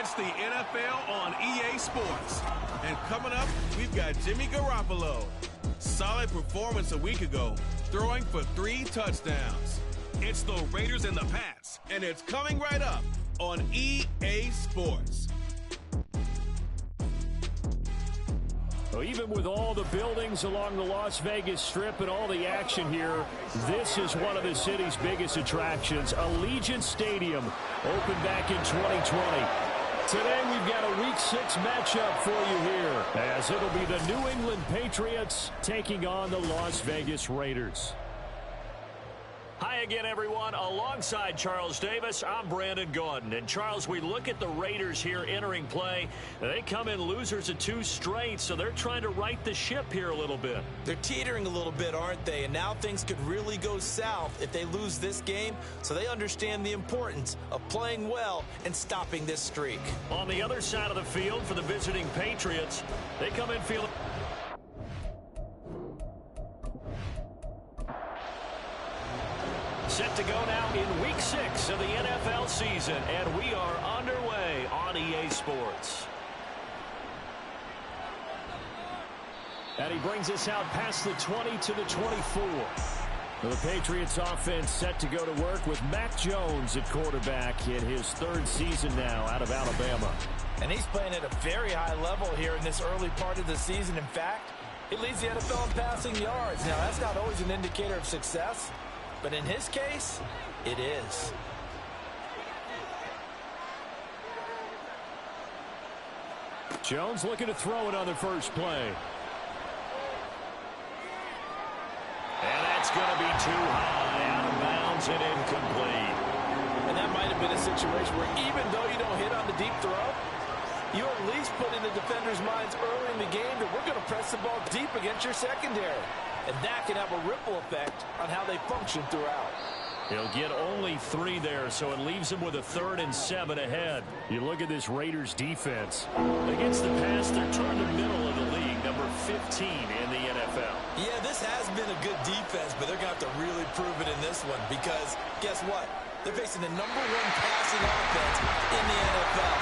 It's the NFL on EA Sports. And coming up, we've got Jimmy Garoppolo. Solid performance a week ago, throwing for 3 touchdowns. It's the Raiders and the Pats, and it's coming right up on EA Sports. Well, even with all the buildings along the Las Vegas Strip and all the action here, this is one of the city's biggest attractions. Allegiant Stadium opened back in 2020. Today we've got a Week 6 matchup for you here, as it'll be the New England Patriots taking on the Las Vegas Raiders. Hi again, everyone. Alongside Charles Davis, I'm Brandon Gaudin. And, Charles, we look at the Raiders here entering play. They come in losers of 2 straight, so they're trying to right the ship here a little bit. They're teetering a little bit, aren't they? And now things could really go south if they lose this game, so they understand the importance of playing well and stopping this streak. On the other side of the field for the visiting Patriots, they come in feeling... Set to go now in Week 6 of the NFL season, and we are underway on EA Sports. And he brings us out past the 20 to the 24. The Patriots offense set to go to work with Mac Jones at quarterback in his 3rd season now out of Alabama. And he's playing at a very high level here in this early part of the season. In fact, he leads the NFL in passing yards. Now, that's not always an indicator of success, but in his case, it is. Jones looking to throw it on the first play. And that's going to be too high, out of bounds and incomplete. And that might have been a situation where even though you don't hit on the deep throw, you at least put in the defenders' minds early in the game that we're going to press the ball deep against your secondary. And that can have a ripple effect on how they function throughout. He'll get only 3 there, so it leaves him with a 3rd and 7 ahead. You look at this Raiders defense. Against the pass, they're toward the middle of the league, number 15 in the NFL. Yeah, this has been a good defense, but they're going to have to really prove it in this one because guess what? They're facing the #1 passing offense in the NFL.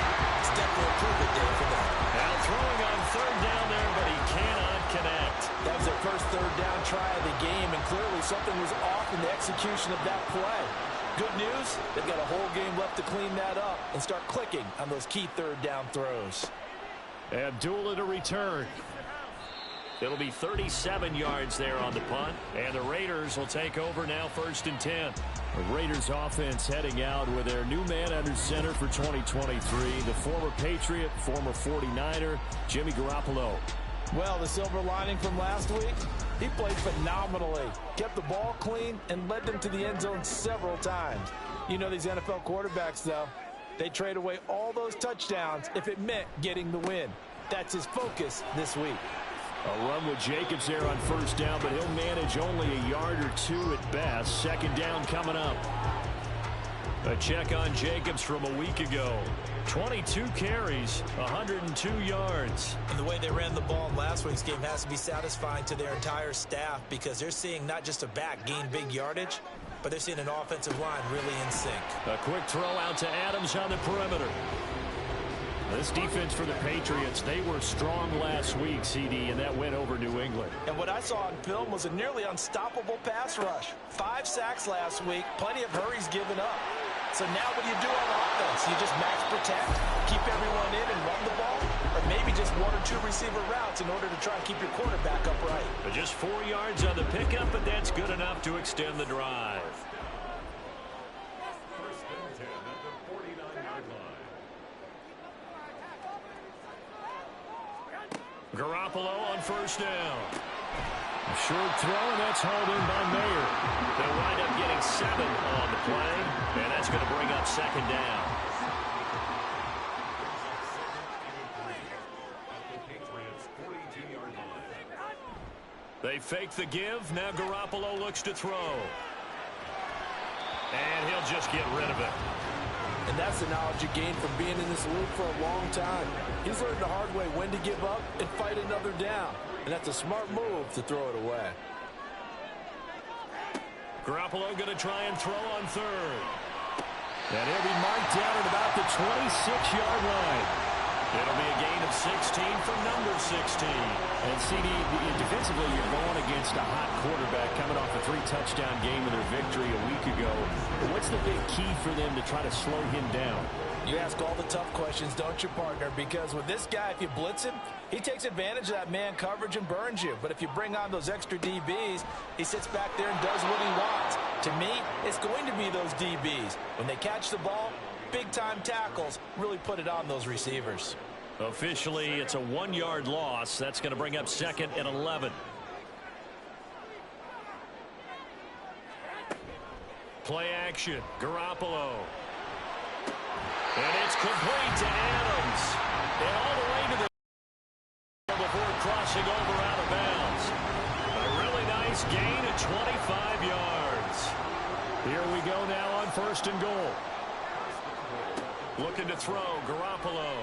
It's definitely a prove-it day for them. Now throwing on 3rd down there, but he cannot connect. That was their first 3rd down try of the game, and clearly something was off in the execution of that play. Good news, they've got a whole game left to clean that up and start clicking on those key 3rd down throws. Abdullah to return. It'll be 37 yards there on the punt, and the Raiders will take over now 1st and 10. The Raiders offense heading out with their new man under center for 2023, the former Patriot, former 49er, Jimmy Garoppolo. Well, the silver lining from last week, he played phenomenally, kept the ball clean, and led them to the end zone several times. You know these NFL quarterbacks, though, they trade away all those touchdowns if it meant getting the win. That's his focus this week. A run with Jacobs there on 1st down, but he'll manage only a yard or 2 at best. 2nd down coming up. A check on Jacobs from a week ago. 22 carries, 102 yards. And the way they ran the ball in last week's game has to be satisfying to their entire staff because they're seeing not just a back gain big yardage, but they're seeing an offensive line really in sync. A quick throw out to Adams on the perimeter. This defense for the Patriots, they were strong last week, CD, and that went over New England. And what I saw on film was a nearly unstoppable pass rush. 5 sacks last week, plenty of hurries given up. So now what do you do on offense? You just max protect, keep everyone in and run the ball? Or maybe just 1 or 2 receiver routes in order to try and keep your quarterback upright? But just 4 yards on the pickup, but that's good enough to extend the drive. Garoppolo on 1st down. A short throw, and that's hauled in by Mayer. They'll wind up getting 7 on the play, and that's going to bring up 2nd down. They fake the give. Now Garoppolo looks to throw. And he'll just get rid of it. And that's the knowledge you gain from being in this league for a long time. He's learned the hard way when to give up and fight another down. And that's a smart move to throw it away. Garoppolo going to try and throw on 3rd. And he'll be marked down at about the 26-yard line. It'll be a gain of 16 for number 16. And CD, defensively, you're going against a hot quarterback coming off a 3-touchdown game in their victory a week ago. But what's the big key for them to try to slow him down? You ask all the tough questions, don't you, partner? Because with this guy, if you blitz him, he takes advantage of that man coverage and burns you. But if you bring on those extra DBs, he sits back there and does what he wants. To me, it's going to be those DBs. When they catch the ball, big-time tackles really put it on those receivers. Officially, it's a 1-yard loss. That's going to bring up 2nd and 11. Play action. Garoppolo. And it's complete to Adams. And all the way to the before crossing over out of bounds. A really nice gain of 25 yards. Here we go now on 1st and goal. Looking to throw. Garoppolo.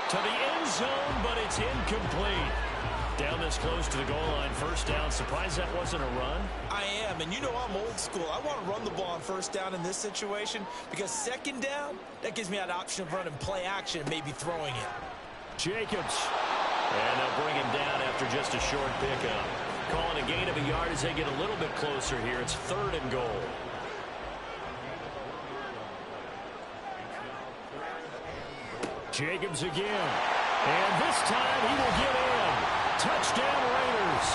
To the end zone, but it's incomplete. Down this close to the goal line, 1st down. Surprised that wasn't a run? I am, and you know I'm old school. I want to run the ball on 1st down in this situation because 2nd down, that gives me that option of running play action and maybe throwing it. Jacobs. And they'll bring him down after just a short pickup. Calling a gain of a yard as they get a little bit closer here. It's 3rd and goal. Jacobs again. And this time he will get in. Touchdown Raiders.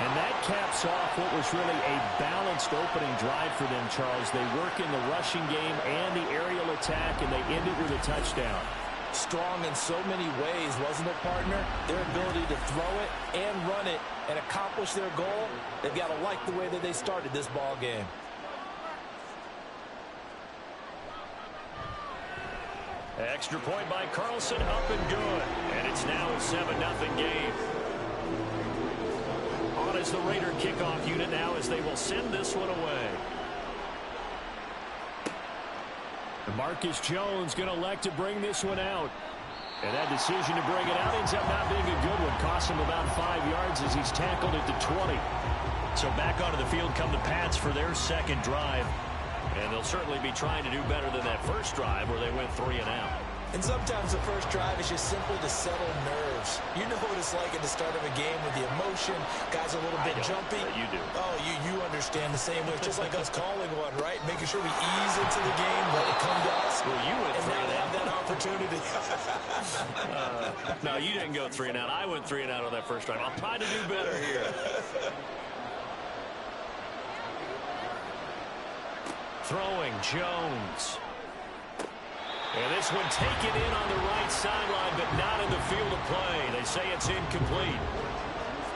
And that caps off what was really a balanced opening drive for them, Charles. They work in the rushing game and the aerial attack, and they end it with a touchdown. Strong in so many ways, wasn't it, partner? Their ability to throw it and run it and accomplish their goal, they've got to like the way that they started this ball game. Extra point by Carlson, up and good. And it's now a 7-0 game. On is the Raider kickoff unit now as they will send this one away. And Marcus Jones going to elect to bring this one out. And that decision to bring it out ends up not being a good one. Costs him about 5 yards as he's tackled at the 20. So back onto the field come the Pats for their 2nd drive. And they'll certainly be trying to do better than that 1st drive where they went 3 and out. And sometimes the 1st drive is just simply to settle nerves. You know what it's like at the start of a game with the emotion. Guys are a little bit jumpy. You do. Oh, you understand the same way. It's just like us calling one, right? Making sure we ease into the game, let it come to us. Well, you went and 3 now and they out. have that opportunity. No, you didn't go 3 and out. I went 3 and out on that 1st drive. I'll try to do better here. Throwing Jones. And this one taken in on the right sideline, but not in the field of play. They say it's incomplete.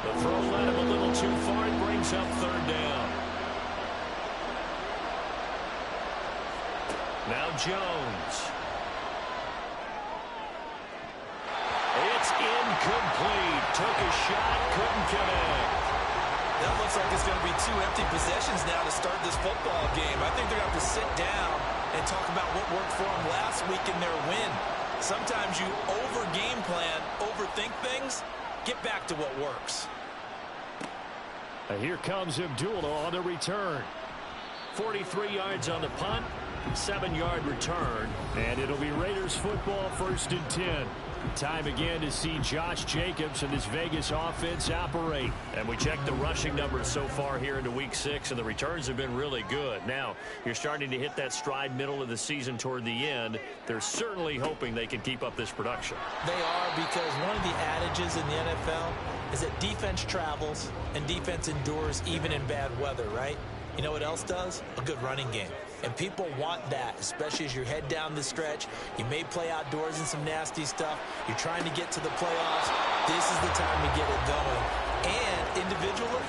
The throw led him a little too far. It brings up 3rd down. Now Jones. It's incomplete. Took a shot, couldn't connect. That looks like it's going to be 2 empty possessions now to start this football game. I think they're going to have to sit down and talk about what worked for them last week in their win. Sometimes you over-game plan, overthink things. Get back to what works. And here comes Abdullah on the return. 43 yards on the punt, 7-yard return. And it'll be Raiders football, 1st and 10. Time again to see Josh Jacobs and this Vegas offense operate. And we checked the rushing numbers so far here into Week 6, and the returns have been really good. Now, you're starting to hit that stride middle of the season toward the end. They're certainly hoping they can keep up this production. They are, because one of the adages in the NFL is that defense travels and defense endures even in bad weather, right? You know what else does? A good running game. And people want that, especially as you head down the stretch. You may play outdoors in some nasty stuff. You're trying to get to the playoffs. This is the time to get it going. And individually,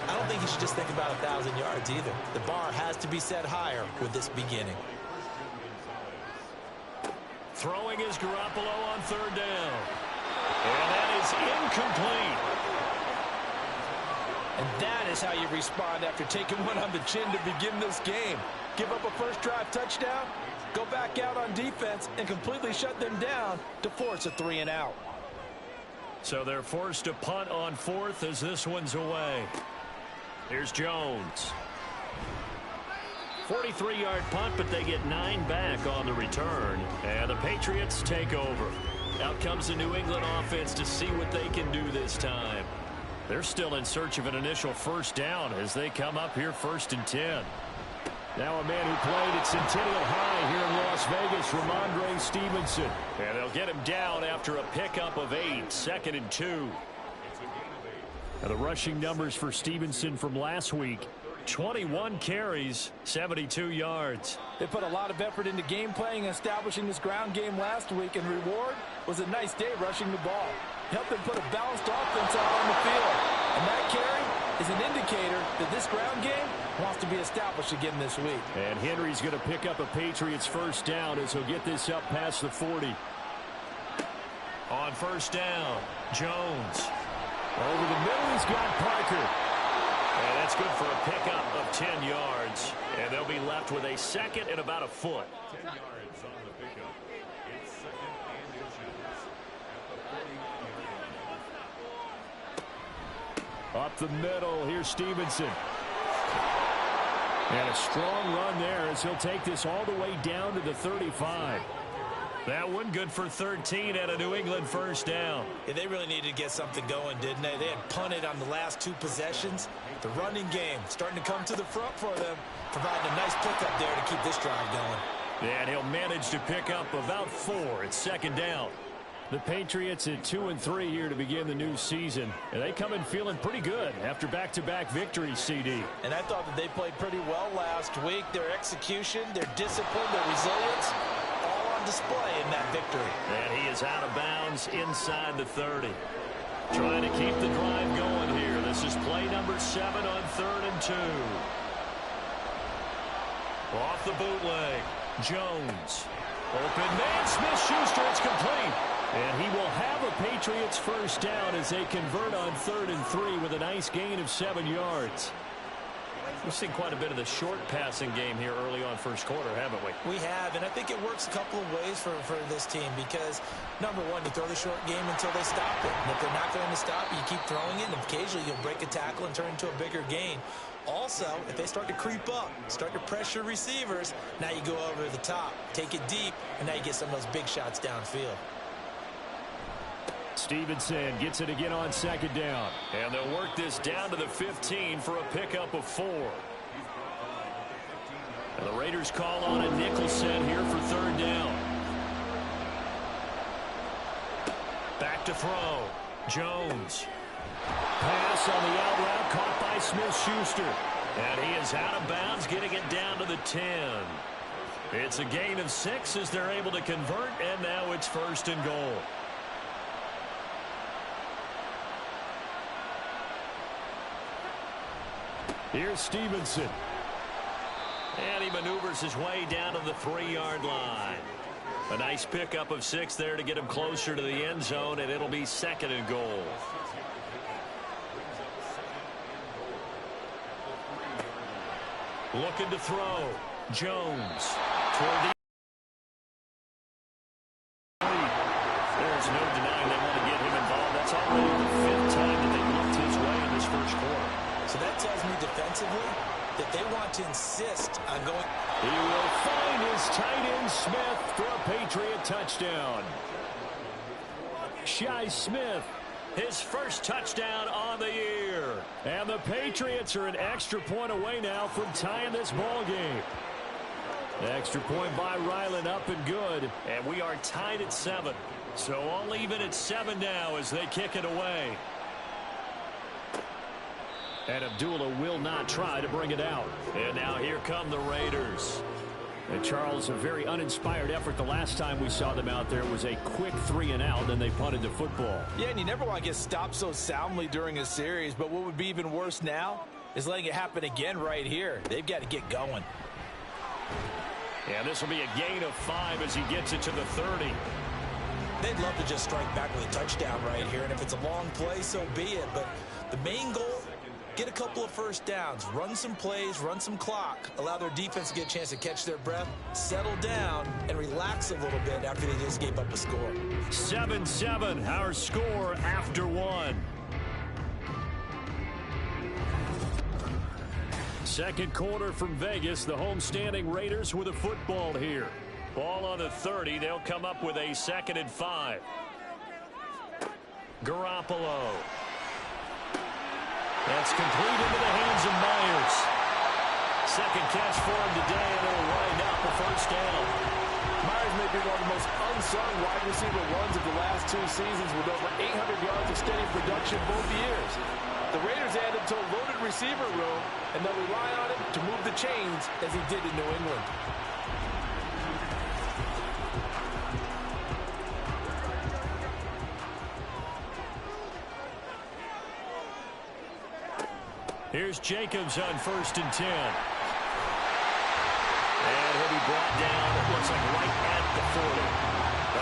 I don't think you should just think about 1,000 yards either. The bar has to be set higher with this beginning. Throwing is Garoppolo on 3rd down. And that is incomplete. And that is how you respond after taking one on the chin to begin this game. Give up a 1st drive touchdown, go back out on defense, and completely shut them down to force a 3 and out. So they're forced to punt on 4th as this one's away. Here's Jones. 43-yard punt, but they get 9 back on the return. And the Patriots take over. Out comes the New England offense to see what they can do this time. They're still in search of an initial first down as they come up here 1st and 10. Now a man who played at Centennial High here in Las Vegas, Ramondre Stevenson. And they'll get him down after a pickup of 8, 2nd and 2. Now the rushing numbers for Stevenson from last week, 21 carries, 72 yards. They put a lot of effort into game playing and establishing this ground game last week, and reward was a nice day rushing the ball. Helped them put a balanced offense out on the field. And that carry is an indicator that this ground game wants to be established again this week. And Henry's going to pick up a Patriots first down as he'll get this up past the 40. On first down, Jones. Over the middle, he's got Parker. And that's good for a pickup of 10 yards. And they'll be left with a 2nd and about a foot. 10 yards on the pickup. It's 2nd and inches at the 40-yard line. Up the middle, here's Stevenson. And a strong run there as he'll take this all the way down to the 35. That one good for 13 at a New England first down. Yeah, they really needed to get something going, didn't they? They had punted on the last 2 possessions. The running game starting to come to the front for them, providing a nice pickup there to keep this drive going. And he'll manage to pick up about 4. It's 2nd down. The Patriots at 2-3 here to begin the new season. And they come in feeling pretty good after back-to-back victories, CD. And I thought that they played pretty well last week. Their execution, their discipline, their resilience, all on display in that victory. And he is out of bounds inside the 30. Trying to keep the drive going here. This is play number 7 on 3rd and 2. Off the bootleg, Jones. Open man, Smith-Schuster, it's complete. And he will have a Patriots first down as they convert on 3rd and 3 with a nice gain of 7 yards. We've seen quite a bit of the short passing game here early on first quarter, haven't we? We have, and I think it works a couple of ways for this team because, number one, you throw the short game until they stop it. And if they're not going to stop it, you keep throwing it, and occasionally you'll break a tackle and turn into a bigger gain. Also, if they start to creep up, start to pressure receivers, now you go over the top, take it deep, and now you get some of those big shots downfield. Stevenson gets it again on 2nd down. And they'll work this down to the 15 for a pickup of 4. And the Raiders call on a nickel set here for 3rd down. Back to throw. Jones. Pass on the out route caught by Smith-Schuster. And he is out of bounds, getting it down to the 10. It's a gain of 6 as they're able to convert, and now it's 1st and goal. Here's Stevenson. And he maneuvers his way down to the 3-yard line. A nice pickup of 6 there to get him closer to the end zone, and it'll be 2nd and goal. Looking to throw. Jones. Toward the there's no denying they want to get him involved. That's already the 5th time that they've looked his way in this first quarter. So that tells me defensively that they want to insist on going. He will find his tight end Smith for a Patriot touchdown. Shi Smith, his first touchdown on the year. And the Patriots are an extra point away now from tying this ball game. Extra point by Ryland, up and good. And we are tied at 7. So all even at 7 now as they kick it away. And Abdullah will not try to bring it out. And now here come the Raiders. And Charles, a very uninspired effort the last time we saw them out there was a quick 3 and out, and they punted the football. Yeah, and you never want to get stopped so soundly during a series, but what would be even worse now is letting it happen again right here. They've got to get going. And this will be a gain of 5 as he gets it to the 30. They'd love to just strike back with a touchdown right here, and if it's a long play, so be it. But the main goal, get a couple of first downs, run some plays, run some clock, allow their defense to get a chance to catch their breath, settle down, and relax a little bit after they just gave up a score. 7-7, our score after 1. Second quarter from Vegas. The home-standing Raiders with a football here. Ball on the 30. They'll come up with a 2nd and 5. Garoppolo. That's complete into the hands of Myers. Second catch for him today, and it'll wind out the first down. Myers may be one of the most unsung wide receiver ones of the last 2 seasons with over 800 yards of steady production both years. The Raiders added to a loaded receiver room, and they'll rely on him to move the chains as he did in New England. Here's Jacobs on 1st and 10. And he'll be brought down, it looks like right at the 40.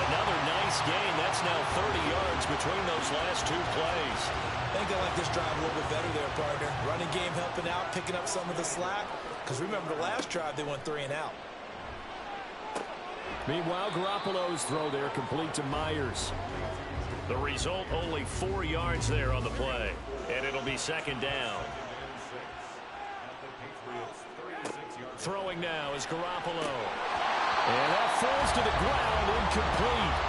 Another nice gain. That's now 30 yards between those last 2 plays. I think they like this drive a little bit better there, partner. Running game helping out, picking up some of the slack. Because remember the last drive, they went 3 and out. Meanwhile, Garoppolo's throw there complete to Myers. The result, only 4 yards there on the play. And it'll be 2nd down. Throwing now is Garoppolo. And that falls to the ground, incomplete.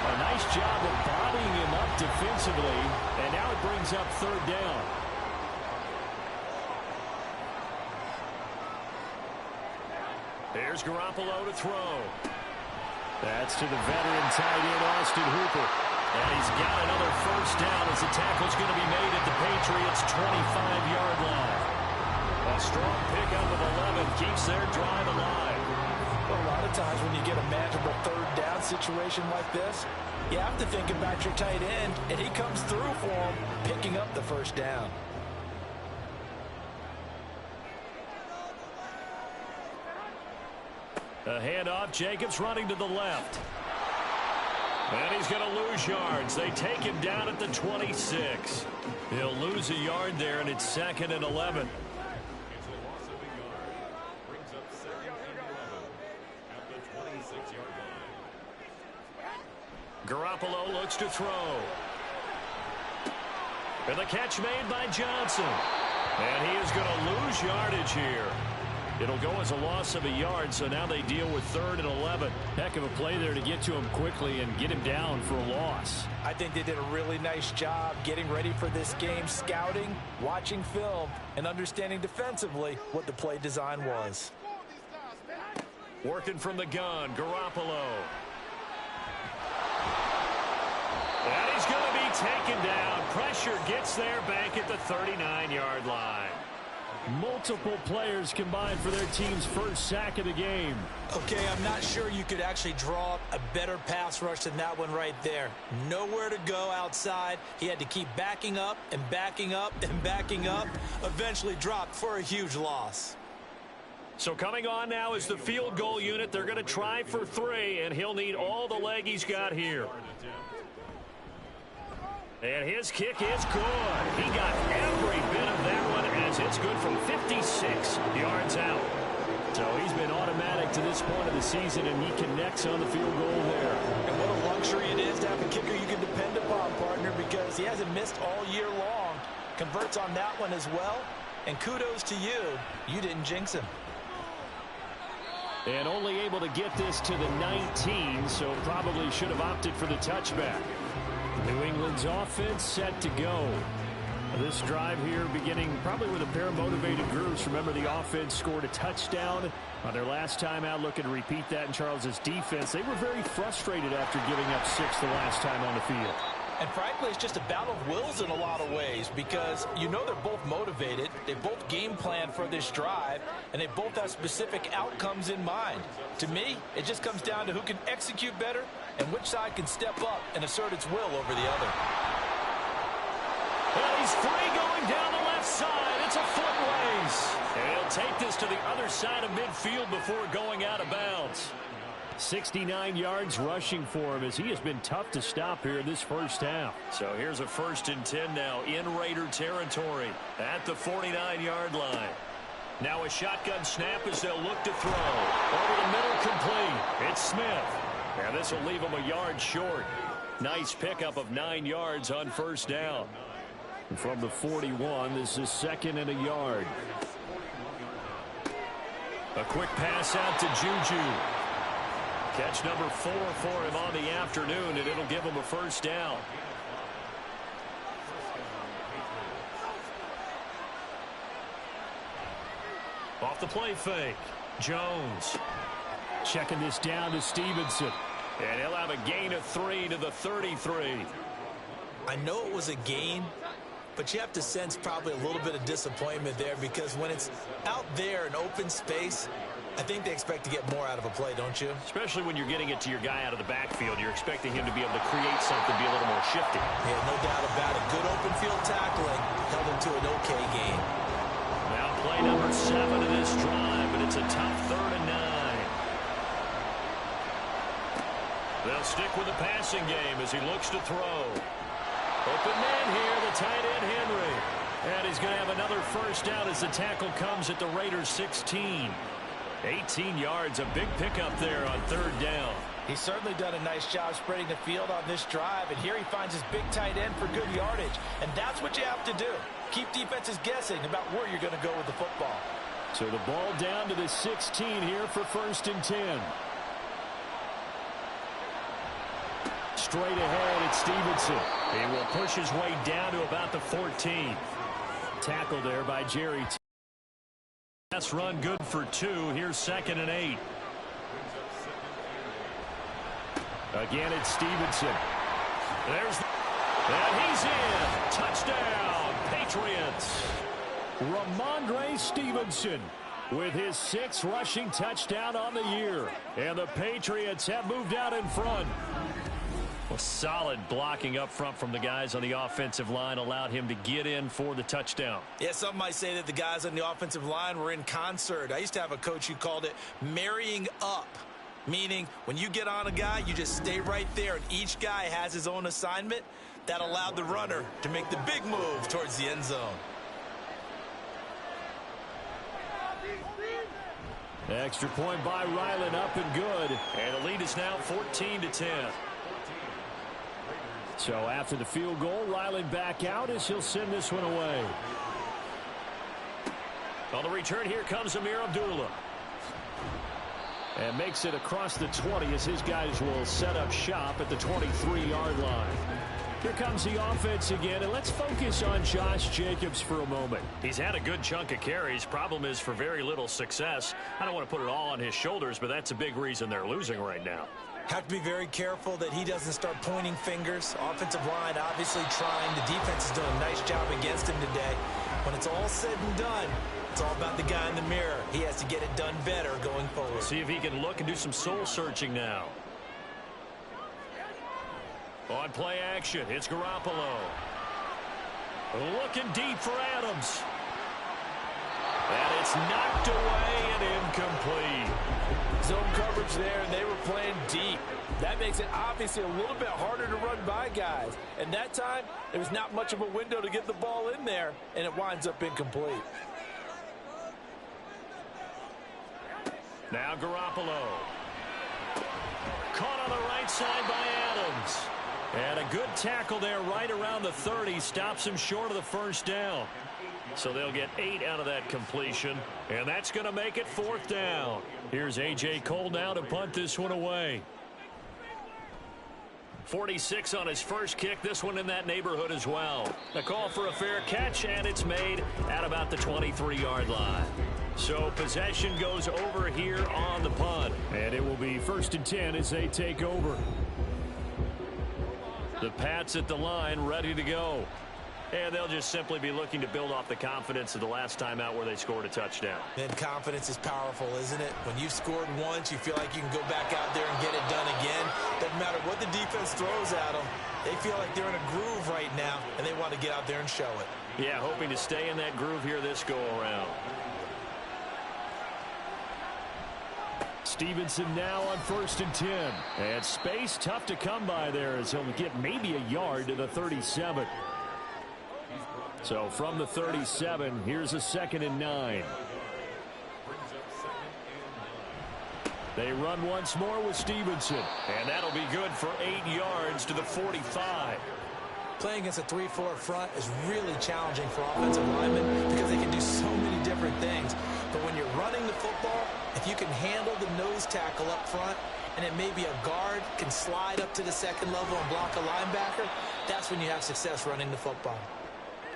A nice job of bodying him up defensively. And now it brings up 3rd down. Here's Garoppolo to throw. That's to the veteran tight end, Austin Hooper. And he's got another 1st down as the tackle's going to be made at the Patriots' 25-yard line. A strong pickup of 11 keeps their drive alive. Well, a lot of times when you get a manageable 3rd down situation like this, you have to think about your tight end, and he comes through for him, picking up the 1st down. A handoff, Jacobs running to the left. And he's going to lose yards. They take him down at the 26. He'll lose a yard there, and it's 2nd and 11. Garoppolo looks to throw. And the catch made by Johnson. And he is going to lose yardage here. It'll go as a loss of a yard, so now they deal with 3rd and 11. Heck of a play there to get to him quickly and get him down for a loss. I think they did a really nice job getting ready for this game, scouting, watching film, and understanding defensively what the play design was. Working from the gun, Garoppolo. And he's going to be taken down. Pressure gets there back at the 39-yard line. Multiple players combined for their team's 1st sack of the game. Okay, I'm not sure you could actually draw up a better pass rush than that one right there. Nowhere to go outside. He had to keep backing up and backing up and backing up. Eventually dropped for a huge loss. So coming on now is the field goal unit. They're going to try for 3, and he'll need all the leg he's got here. And his kick is good. He got every bit of that one as it's good from 56 yards out. So he's been automatic to this point of the season, and he connects on the field goal there. And what a luxury it is to have a kicker you can depend upon, partner, because he hasn't missed all year long. Converts on that one as well. And kudos to you. You didn't jinx him. And only able to get this to the 19, so probably should have opted for the touchback. New England's offense set to go. This drive here beginning probably with a pair of motivated groups. Remember, the offense scored a touchdown on their last time out. Looking to repeat that in Charles's defense. They were very frustrated after giving up 6 the last time on the field. And frankly, it's just a battle of wills in a lot of ways because you know they're both motivated. They both game plan for this drive, and they both have specific outcomes in mind. To me, it just comes down to who can execute better and which side can step up and assert its will over the other. Well, he's free going down the left side. It's a foot race. And he'll take this to the other side of midfield before going out of bounds. 69 yards rushing for him as he has been tough to stop here in this first half. So here's a 1st and 10 now in Raider territory at the 49-yard line. Now a shotgun snap as they'll look to throw. Over the middle, complete. It's Smith. And this will leave him a yard short. Nice pickup of 9 yards on 1st down. And from the 41, this is 2nd and a yard. A quick pass out to Juju. Catch number 4 for him on the afternoon, and it'll give him a first down. Off the play fake. Jones. Checking this down to Stevenson. And he'll have a gain of 3 to the 33. I know it was a gain, but you have to sense probably a little bit of disappointment there, because when it's out there in open space, I think they expect to get more out of a play, don't you? Especially when you're getting it to your guy out of the backfield. You're expecting him to be able to create something, be a little more shifty. Yeah, no doubt about it. Good open field tackling held him to an okay gain. Now play number 7 of this drive, but it's a tough 3rd and 9. They'll stick with the passing game as he looks to throw. Open man here, the tight end Henry. And he's going to have another first down as the tackle comes at the Raiders' 16. 18 yards, a big pickup there on 3rd down. He's certainly done a nice job spreading the field on this drive, and here he finds his big tight end for good yardage. And that's what you have to do. Keep defenses guessing about where you're going to go with the football. So the ball down to the 16 here for 1st and 10. Straight ahead, it's Stevenson. He will push his way down to about the 14. Tackle there by Jerry. Pass run good for 2. Here's 2nd and 8. Again, it's Stevenson. And he's in. Touchdown, Patriots. Ramondre Stevenson with his 6th rushing touchdown on the year. And the Patriots have moved out in front. Well, solid blocking up front from the guys on the offensive line allowed him to get in for the touchdown. Yeah, some might say that the guys on the offensive line were in concert. I used to have a coach who called it marrying up, meaning when you get on a guy, you just stay right there, and each guy has his own assignment. That allowed the runner to make the big move towards the end zone. Extra point by Ryland, up and good. And the lead is now 14-10. So after the field goal, Ryland back out as he'll send this one away. On the return, here comes Amir Abdullah. And makes it across the 20 as his guys will set up shop at the 23-yard line. Here comes the offense again, and let's focus on Josh Jacobs for a moment. He's had a good chunk of carries. Problem is for very little success. I don't want to put it all on his shoulders, but that's a big reason they're losing right now. Have to be very careful that he doesn't start pointing fingers. Offensive line obviously trying. The defense is doing a nice job against him today. When it's all said and done, it's all about the guy in the mirror. He has to get it done better going forward. See if he can look and do some soul searching now. On play action, it's Garoppolo. Looking deep for Adams. And it's knocked away and incomplete. Zone coverage there, and they were playing deep. That makes it obviously a little bit harder to run by guys. And that time, there was not much of a window to get the ball in there, and it winds up incomplete. Now Garoppolo. Caught on the right side by Adams. And a good tackle there right around the 30. Stops him short of the first down. So they'll get 8 out of that completion. And that's going to make it 4th down. Here's A.J. Cole now to punt this one away. 46 on his first kick. This one in that neighborhood as well. A call for a fair catch, and it's made at about the 23-yard line. So possession goes over here on the punt. And it will be 1st and 10 as they take over. The Pats at the line ready to go. And they'll just simply be looking to build off the confidence of the last time out where they scored a touchdown. And confidence is powerful, isn't it? When you've scored once, you feel like you can go back out there and get it done again. Doesn't matter what the defense throws at them. They feel like they're in a groove right now, and they want to get out there and show it. Yeah, hoping to stay in that groove here this go-around. Stevenson now on 1st and 10. And space tough to come by there as he'll get maybe a yard to the 37. So from the 37, here's a 2nd and 9. They run once more with Stevenson. And that'll be good for 8 yards to the 45. Playing against a 3-4 front is really challenging for offensive linemen because they can do so many different things. But when you're running the football, if you can handle the nose tackle up front, and then maybe a guard can slide up to the second level and block a linebacker, that's when you have success running the football.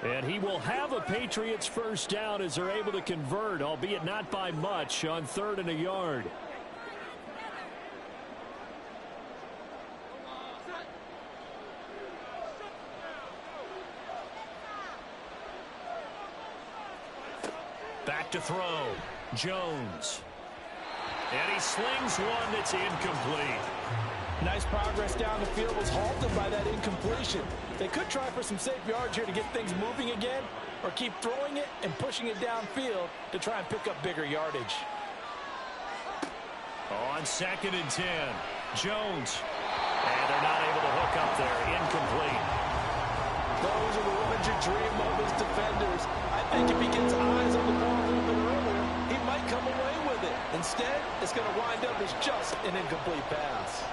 And he will have a Patriots first down as they're able to convert, albeit not by much, on 3rd and a yard. Back to throw. Jones. And he slings one that's incomplete. Nice progress down the field, was halted by that incompletion. They could try for some safe yards here to get things moving again, or keep throwing it and pushing it downfield to try and pick up bigger yardage. On 2nd and 10, Jones. And they're not able to hook up there. Incomplete. Those are the ones you dream of as defenders. I think if he gets eyes on the ball a little bit earlier, he might come away with it. Instead, it's going to wind up as just an incomplete pass.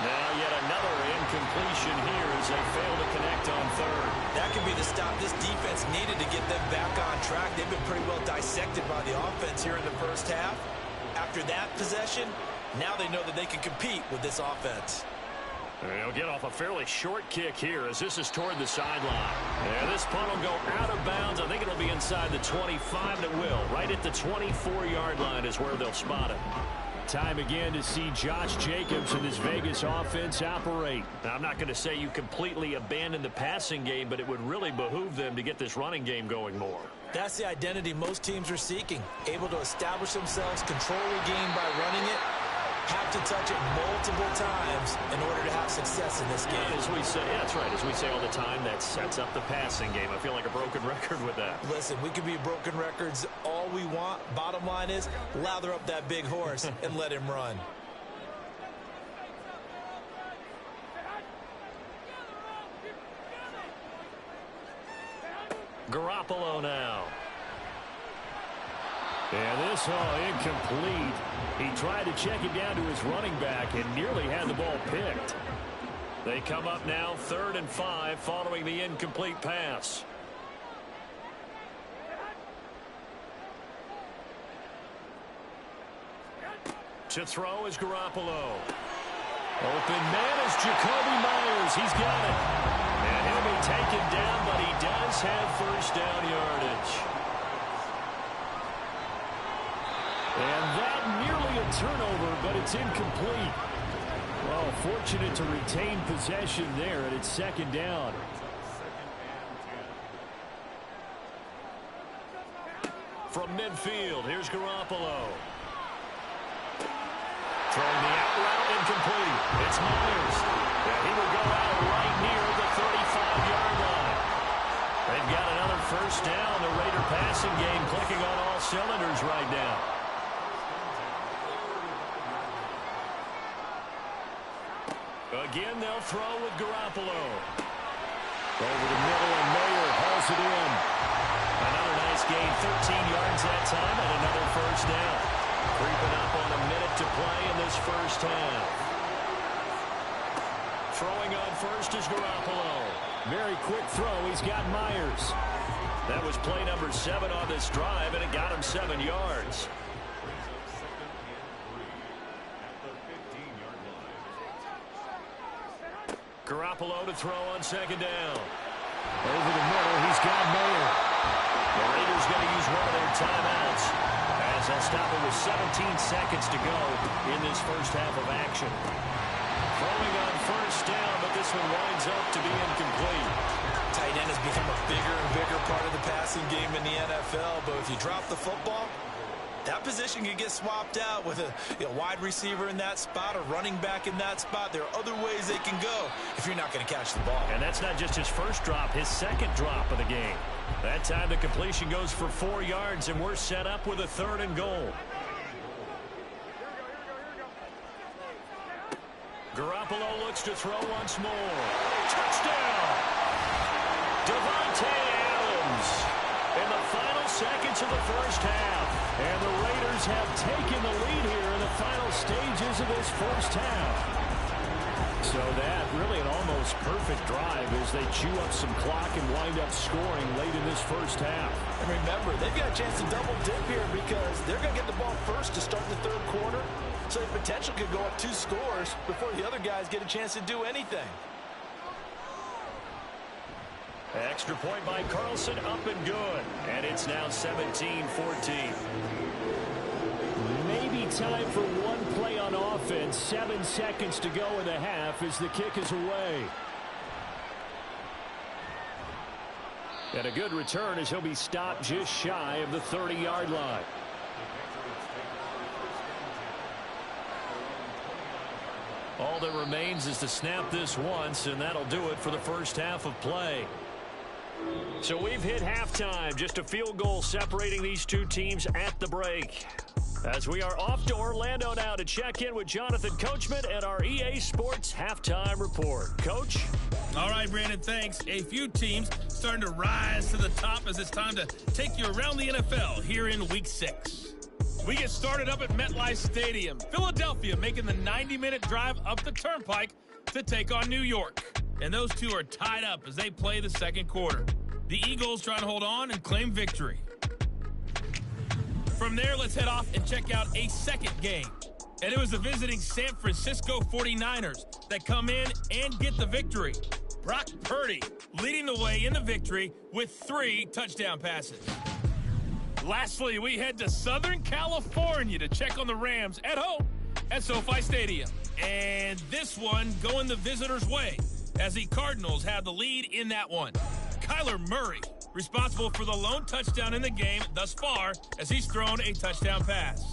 Now yet another incompletion here as they fail to connect on 3rd. That could be the stop this defense needed to get them back on track. They've been pretty well dissected by the offense here in the first half. After that possession, now they know that they can compete with this offense. They'll get off a fairly short kick here as this is toward the sideline. And this punt will go out of bounds. I think it'll be inside the 25, and it will. Right at the 24-yard line is where they'll spot it. Time again to see Josh Jacobs and this Vegas offense operate. Now, I'm not going to say you completely abandon the passing game, but it would really behoove them to get this running game going more. That's the identity most teams are seeking. Able to establish themselves, control the game by running it, have to touch it multiple times in order to have success in this game. As we say, yeah, that's right. As we say all the time, that sets up the passing game. I feel like a broken record with that. Listen, we could be broken records all we want. Bottom line is, lather up that big horse and let him run. Garoppolo now. And this incomplete. He tried to check it down to his running back and nearly had the ball picked. They come up now 3rd and 5 following the incomplete pass. To throw is Garoppolo. Open man is Jacoby Myers. He's got it. And he'll be taken down, but he does have first down yardage. And that nearly a turnover, but it's incomplete. Well, fortunate to retain possession there, and it's 2nd down. From midfield, here's Garoppolo. Throwing the out route, incomplete. It's Myers. And he will go out right near the 35-yard line. They've got another first down. The Raider passing game clicking on all cylinders right now. Again, they'll throw with Garoppolo. Over the middle, and Mayer hauls it in. Another nice gain, 13 yards that time, and another first down. Creeping up on a minute to play in this first half. Throwing on first is Garoppolo. Very quick throw. He's got Myers. That was play number 7 on this drive, and it got him 7 yards. Garoppolo to throw on 2nd down. Over the middle, he's got Mayer. The Raiders going to use one of their timeouts as they'll stop it with 17 seconds to go in this first half of action. Throwing on first down, but this one winds up to be incomplete. Tight end has become a bigger and bigger part of the passing game in the NFL, but if you drop the football, that position can get swapped out with a wide receiver in that spot, a running back in that spot. There are other ways they can go if you're not going to catch the ball. And that's not just his first drop, his second drop of the game. That time the completion goes for 4 yards, and we're set up with a 3rd and goal. Garoppolo looks to throw once more. Touchdown! Devontae Adams in the final seconds of the first half. And the Raiders have taken the lead here in the final stages of this first half. So that really an almost perfect drive as they chew up some clock and wind up scoring late in this first half. And remember, they've got a chance to double dip here because they're going to get the ball first to start the third quarter. So the potential could go up 2 scores before the other guys get a chance to do anything. Extra point by Carlson, up and good. And it's now 17-14. Maybe time for one play on offense. 7 seconds to go in the half as the kick is away. And a good return as he'll be stopped just shy of the 30-yard line. All that remains is to snap this once, and that'll do it for the first half of play. So we've hit halftime. Just a field goal separating these two teams at the break. As we are off to Orlando now to check in with Jonathan Coachman at our EA Sports Halftime Report. Coach? All right, Brandon, thanks. A few teams starting to rise to the top as it's time to take you around the NFL here in Week 6. We get started up at MetLife Stadium. Philadelphia making the 90-minute drive up the turnpike to take on New York. And those two are tied up as they play the second quarter. The Eagles trying to hold on and claim victory. From there, let's head off and check out a second game. And it was the visiting San Francisco 49ers that come in and get the victory. Brock Purdy leading the way in the victory with 3 touchdown passes. Lastly, we head to Southern California to check on the Rams at home at SoFi Stadium. And this one going the visitors' way as the Cardinals have the lead in that one. Kyler Murray responsible for the lone touchdown in the game thus far as he's thrown a touchdown pass.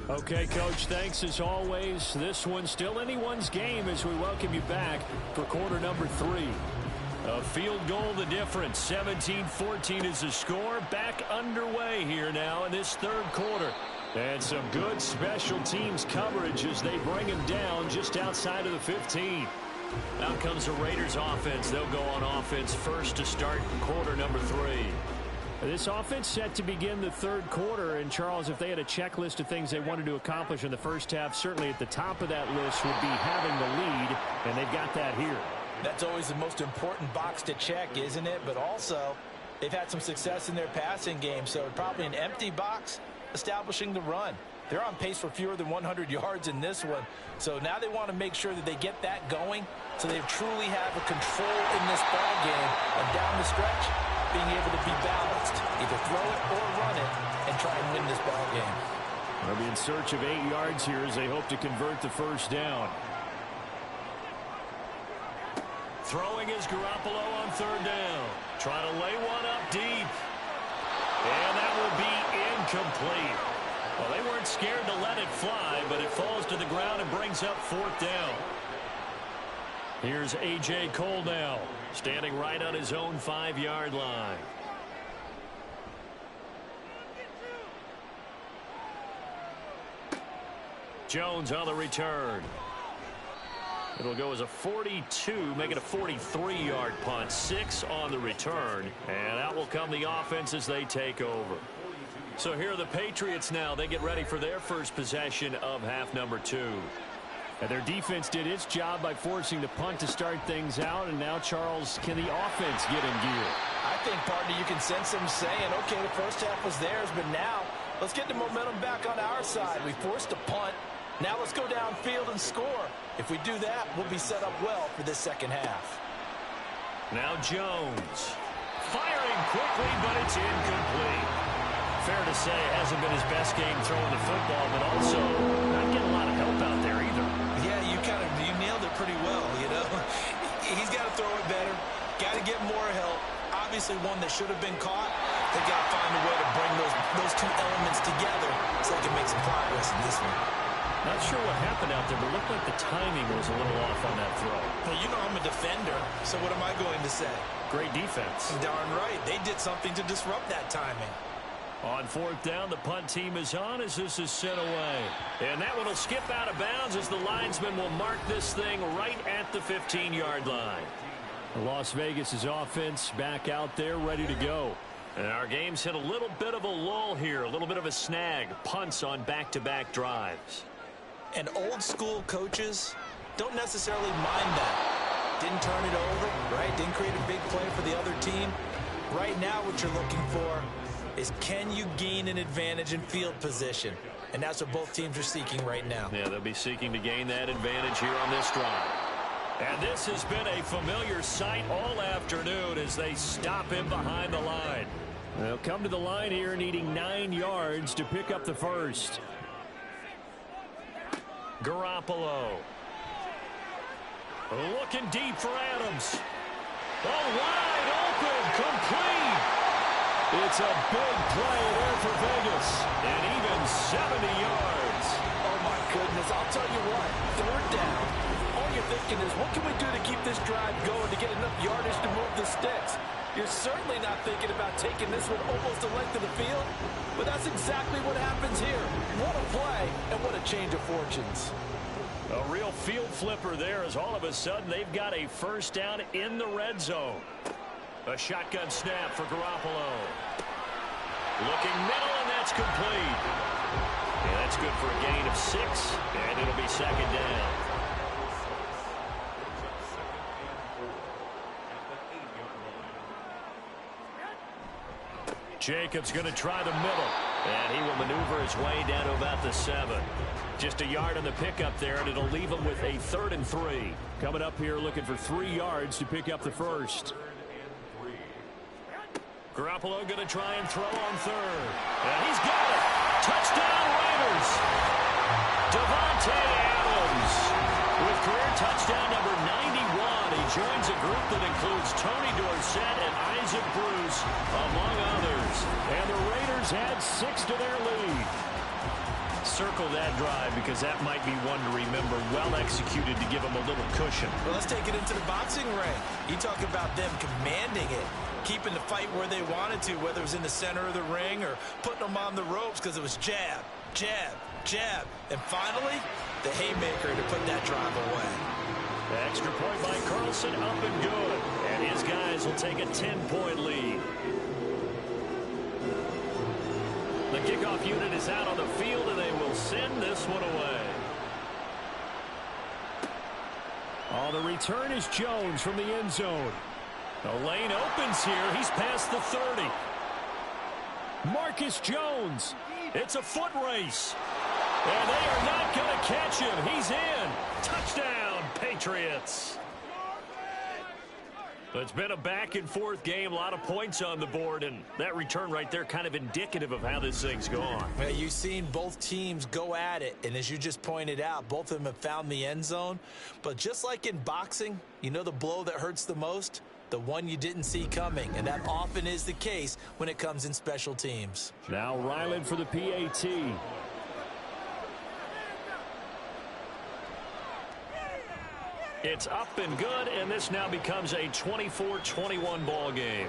Okay, Coach, thanks as always. This one's still anyone's game as we welcome you back for quarter number 3. A field goal the difference. 17-14 is the score. Back underway here now in this third quarter. And some good special teams coverage as they bring him down just outside of the 15. Out comes the Raiders offense. They'll go on offense first to start quarter number 3. This offense set to begin the third quarter. And, Charles, if they had a checklist of things they wanted to accomplish in the first half, certainly at the top of that list would be having the lead, and they've got that here. That's always the most important box to check, isn't it? But also, they've had some success in their passing game, so probably an empty box establishing the run. They're on pace for fewer than 100 yards in this one. So now they want to make sure that they get that going so they truly have a control in this ball game. And down the stretch, being able to be balanced. Either throw it or run it and try and win this ball game. They'll be in search of 8 yards here as they hope to convert the first down. Throwing is Garoppolo on third down. Trying to lay one up deep. And that will be incomplete. Well, they weren't scared to let it fly, but it falls to the ground and brings up fourth down. Here's A.J. Cole now, standing right on his own 5-yard line. Jones on the return. It'll go as a 42, make it a 43-yard punt. 6 on the return. And out will come the offense as they take over. So here are the Patriots now. They get ready for their first possession of half number 2. And their defense did its job by forcing the punt to start things out. And now, Charles, can the offense get in gear? I think, partner, you can sense them saying, okay, the first half was theirs, but now let's get the momentum back on our side. We forced a punt. Now let's go downfield and score. If we do that, we'll be set up well for this second half. Now Jones. Firing quickly, but it's incomplete. Fair to say, hasn't been his best game throwing the football, but also not getting a lot of help out there either. Yeah, you nailed it pretty well, you know. He's got to throw it better. Got to get more help. Obviously one that should have been caught. They've got to find a way to bring those two elements together so they can make some progress in this one. Not sure what happened out there, but it looked like the timing was a little off on that throw. Well, you know I'm a defender, so what am I going to say? Great defense. Darn right. They did something to disrupt that timing. On fourth down, the punt team is on as this is sent away. And that one will skip out of bounds as the linesman will mark this thing right at the 15-yard line. Las Vegas's offense back out there ready to go. And our game's hit a little bit of a lull here, a little bit of a snag. Punts on back-to-back drives. And old school coaches don't necessarily mind that. Didn't turn it over, right? Didn't create a big play for the other team. Right now what you're looking for is, can you gain an advantage in field position? And that's what both teams are seeking right now. Yeah, they'll be seeking to gain that advantage here on this drive. And this has been a familiar sight all afternoon as they stop him behind the line. They'll come to the line here needing 9 yards to pick up the first. Garoppolo. Looking deep for Adams. Oh, wide open, complete. It's a big play there for Vegas. And even 70 yards. Oh, my goodness. I'll tell you what. 3rd down. All you're thinking is, what can we do to keep this drive going to get enough yardage to move the sticks? You're certainly not thinking about taking this one almost the length of the field, but that's exactly what happens here. What a play, and what a change of fortunes. A real field flipper there as all of a sudden they've got a first down in the red zone. A shotgun snap for Garoppolo. Looking middle, and that's complete. Yeah, that's good for a gain of 6, and it'll be 2nd down. Jacobs going to try the middle. And he will maneuver his way down to about the 7. Just a yard on the pickup there, and it'll leave him with a 3rd and 3. Coming up here looking for 3 yards to pick up the first. Garoppolo going to try and throw on 3rd. And he's got it. Touchdown Raiders. Davante Adams with career touchdown number 91. He joins a group that includes Tony Dorsett and Isaac Bruce, among others. And the Raiders add 6 to their lead. Circle that drive because that might be one to remember. Well executed to give them a little cushion. Well, let's take it into the boxing ring. You talk about them commanding it, keeping the fight where they wanted to, whether it was in the center of the ring or putting them on the ropes because it was jab, jab, jab. And finally, the haymaker to put that drive away. The extra point by Carlson, up and good. And his guys will take a 10-point lead. The kickoff unit is out on the field, and they will send this one away. Oh, the return is Jones from the end zone. The lane opens here. He's past the 30. Marcus Jones. It's a foot race. And they are not going to catch him. He's in. Touchdown, Patriots. It's been a back-and-forth game, a lot of points on the board, and that return right there kind of indicative of how this thing's gone. Well, you've seen both teams go at it, and as you just pointed out, both of them have found the end zone. But just like in boxing, you know the blow that hurts the most? The one you didn't see coming, and that often is the case when it comes in special teams. Now Ryland for the PAT. It's up and good, and this now becomes a 24-21 ball game.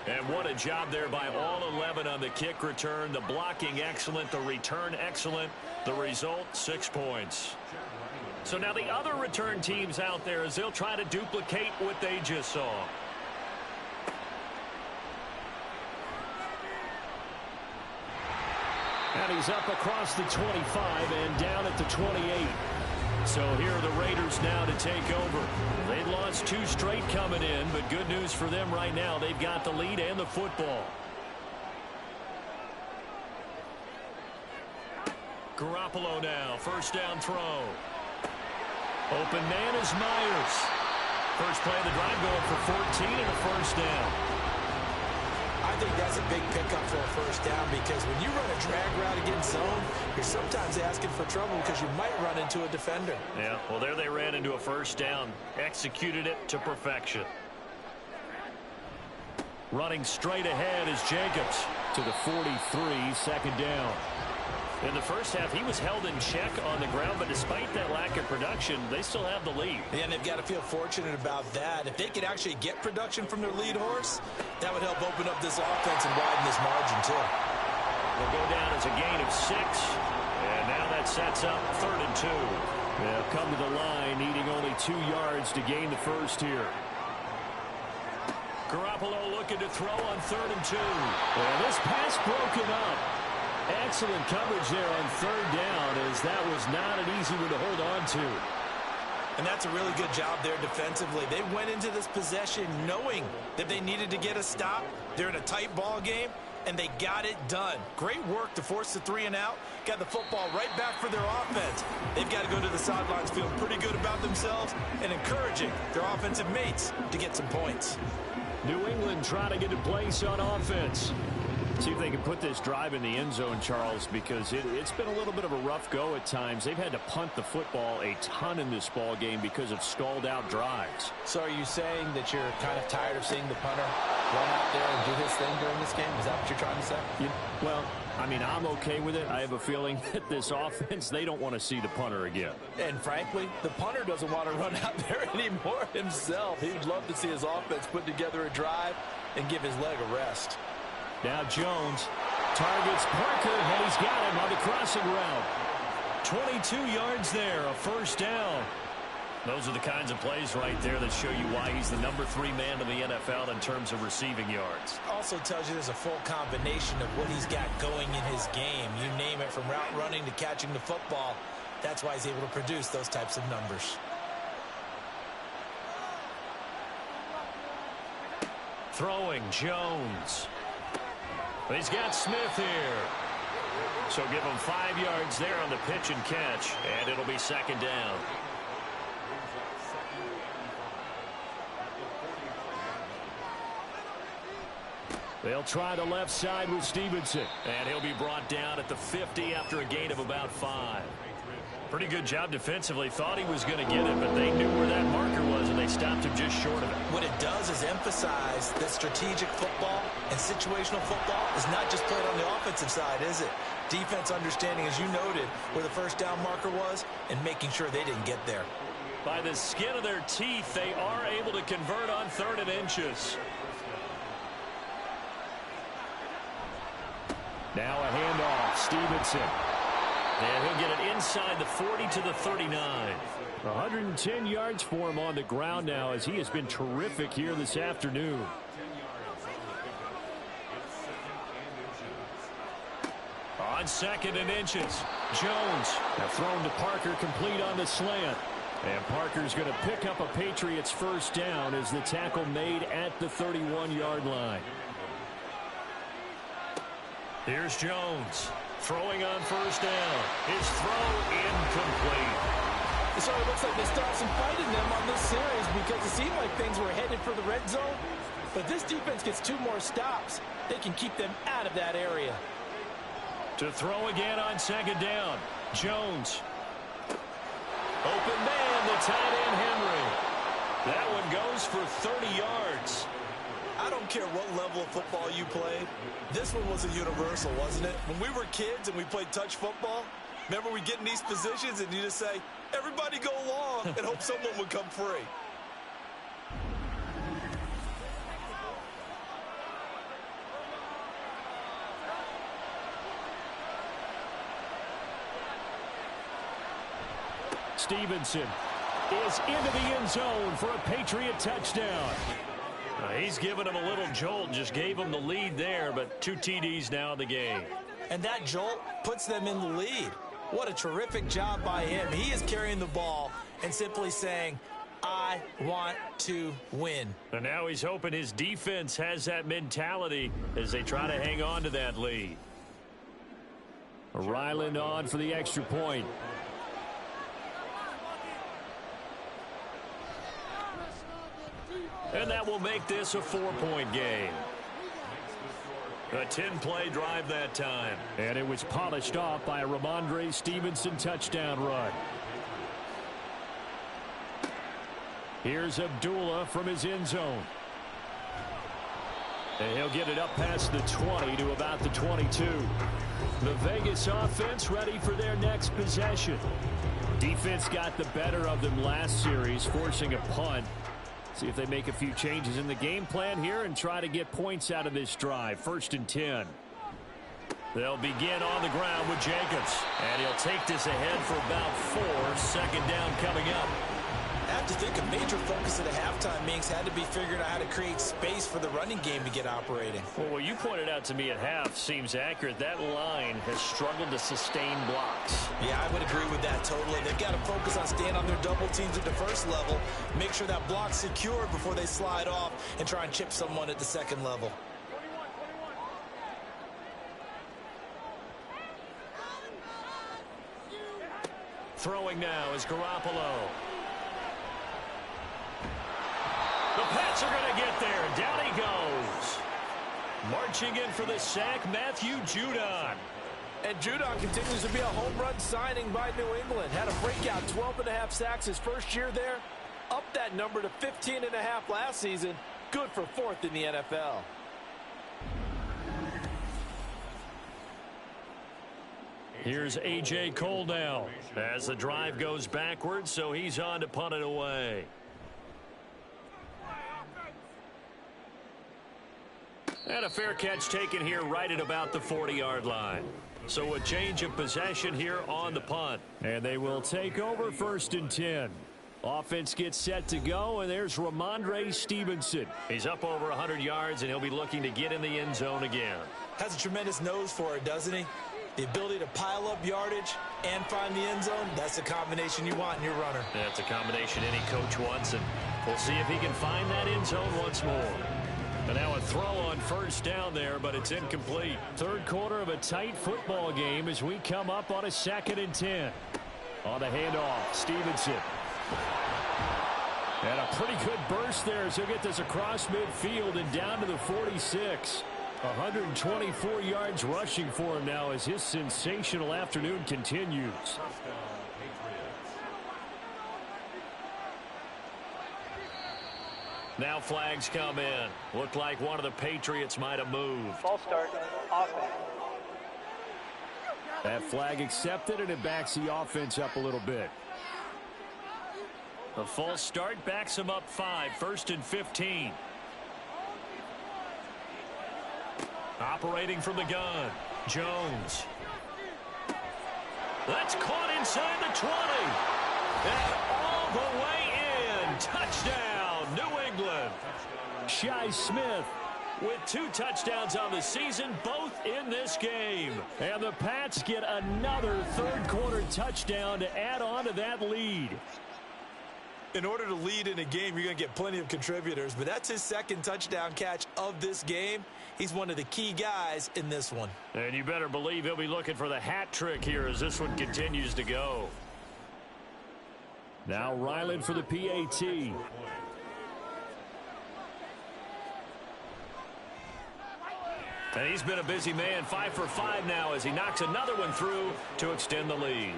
And what a job there by all 11 on the kick return. The blocking excellent, the return excellent. The result, 6 points. So now the other return teams out there as they'll try to duplicate what they just saw. And he's up across the 25 and down at the 28. So here are the Raiders now to take over. They've lost 2 straight coming in, but good news for them right now. They've got the lead and the football. Garoppolo now, first down throw. Open man is Myers. First play of the drive going for 14 and a first down. I think that's a big pickup for a first down because when you run a drag route against zone, you're sometimes asking for trouble because you might run into a defender. Yeah, well, there they ran into a first down. Executed it to perfection. Running straight ahead is Jacobs to the 43, second down. In the first half, he was held in check on the ground, but despite that lack of production, they still have the lead. Yeah, and they've got to feel fortunate about that. If they could actually get production from their lead horse, that would help open up this offense and widen this margin, too. They'll go down as a gain of 6, and now that sets up 3rd and 2. They'll come to the line, needing only 2 yards to gain the first here. Garoppolo looking to throw on 3rd and 2. And this pass broken up. Excellent coverage there on 3rd down, as that was not an easy one to hold on to. And that's a really good job there defensively. They went into this possession knowing that they needed to get a stop. They're in a tight ball game, and they got it done. Great work to force the 3 and out. Got the football right back for their offense. They've got to go to the sidelines feeling pretty good about themselves and encouraging their offensive mates to get some points. New England trying to get a place on offense. See if they can put this drive in the end zone, Charles, because it's been a little bit of a rough go at times. They've had to punt the football a ton in this ball game because of stalled out drives. So are you saying that you're kind of tired of seeing the punter run out there and do his thing during this game? Is that what you're trying to say? Well, I mean, I'm okay with it. I have a feeling that this offense, they don't want to see the punter again. And frankly, the punter doesn't want to run out there anymore himself. He would love to see his offense put together a drive and give his leg a rest. Now Jones targets Parker, and he's got him on the crossing route. 22 yards there, a first down. Those are the kinds of plays right there that show you why he's the number 3 man in the NFL in terms of receiving yards. Also tells you there's a full combination of what he's got going in his game. You name it, from route running to catching the football. That's why he's able to produce those types of numbers. Throwing Jones. He's got Smith here. So give him 5 yards there on the pitch and catch, and it'll be 2nd down. They'll try the left side with Stevenson, and he'll be brought down at the 50 after a gain of about 5. Pretty good job defensively. Thought he was going to get it, but they knew where that marker was, and they stopped him just short of it. What it does is emphasize that strategic football and situational football is not just played on the offensive side, is it? Defense understanding, as you noted, where the first down marker was and making sure they didn't get there. By the skin of their teeth, they are able to convert on 3rd and inches. Now a handoff. Stevenson. And he'll get it inside the 40 to the 39. 110 yards for him on the ground now, as he has been terrific here this afternoon. On 2nd and inches, Jones. Now thrown to Parker, complete on the slant. And Parker's going to pick up a Patriots first down as the tackle made at the 31-yard line. Here's Jones. Throwing on first down. His throw incomplete. So it looks like they stopped some fight in them on this series because it seemed like things were headed for the red zone. But this defense gets 2 more stops. They can keep them out of that area. To throw again on 2nd down. Jones. Open man, the tight end Henry. That one goes for 30 yards. I don't care what level of football you played. This one was a universal, wasn't it? When we were kids and we played touch football, remember we get in these positions and you just say, everybody go along, and hope someone would come free. Stevenson is into the end zone for a Patriot touchdown. He's given him a little jolt, just gave him the lead there, but 2 TDs now in the game. And that jolt puts them in the lead. What a terrific job by him. He is carrying the ball and simply saying, I want to win. And now he's hoping his defense has that mentality as they try to hang on to that lead. Ryland on for the extra point. And that will make this a 4-point game. A 10-play drive that time. And it was polished off by a Ramondre Stevenson touchdown run. Here's Abdullah from his end zone. And he'll get it up past the 20 to about the 22. The Vegas offense ready for their next possession. Defense got the better of them last series, forcing a punt. See if they make a few changes in the game plan here and try to get points out of this drive. 1st and 10. They'll begin on the ground with Jacobs. And he'll take this ahead for about 4. Second down coming up. I have to think a major focus at the halftime means had to be figuring out how to create space for the running game to get operating. Well, what you pointed out to me at half seems accurate. That line has struggled to sustain blocks. Yeah, I would agree with that totally. They've got to focus on staying on their double teams at the first level, make sure that block's secured before they slide off and try and chip someone at the second level. Throwing now is Garoppolo. The Pats are going to get there. Down he goes. Marching in for the sack, Matthew Judon. And Judon continues to be a home run signing by New England. Had a breakout 12.5 sacks his first year there. Up that number to 15.5 last season. Good for 4th in the NFL. Here's A.J. Cole now as the drive goes backwards, so he's on to punt it away. And a fair catch taken here right at about the 40-yard line. So a change of possession here on the punt. And they will take over 1st and 10. Offense gets set to go, and there's Ramondre Stevenson. He's up over 100 yards, and he'll be looking to get in the end zone again. Has a tremendous nose for it, doesn't he? The ability to pile up yardage and find the end zone, that's the combination you want in your runner. That's a combination any coach wants, and we'll see if he can find that end zone once more. And now a throw on 1st down there, but it's incomplete. 3rd quarter of a tight football game as we come up on a 2nd and 10. On the handoff, Stevenson. And a pretty good burst there as he'll get this across midfield and down to the 46. 124 yards rushing for him now as his sensational afternoon continues. Now flags come in. Looked like one of the Patriots might have moved. False start, offense. That flag accepted, and it backs the offense up a little bit. The false start backs him up 5. 1st and 15. Operating from the gun, Jones. That's caught inside the 20. And all the way in. Touchdown, New England. Shi Smith with 2 touchdowns on the season, both in this game. And the Pats get another 3rd quarter touchdown to add on to that lead. In order to lead in a game, you're going to get plenty of contributors, but that's his 2nd touchdown catch of this game. He's one of the key guys in this one. And you better believe he'll be looking for the hat trick here as this one continues to go. Now Ryland for the PAT. And he's been a busy man, 5 for 5 now as he knocks another one through to extend the lead.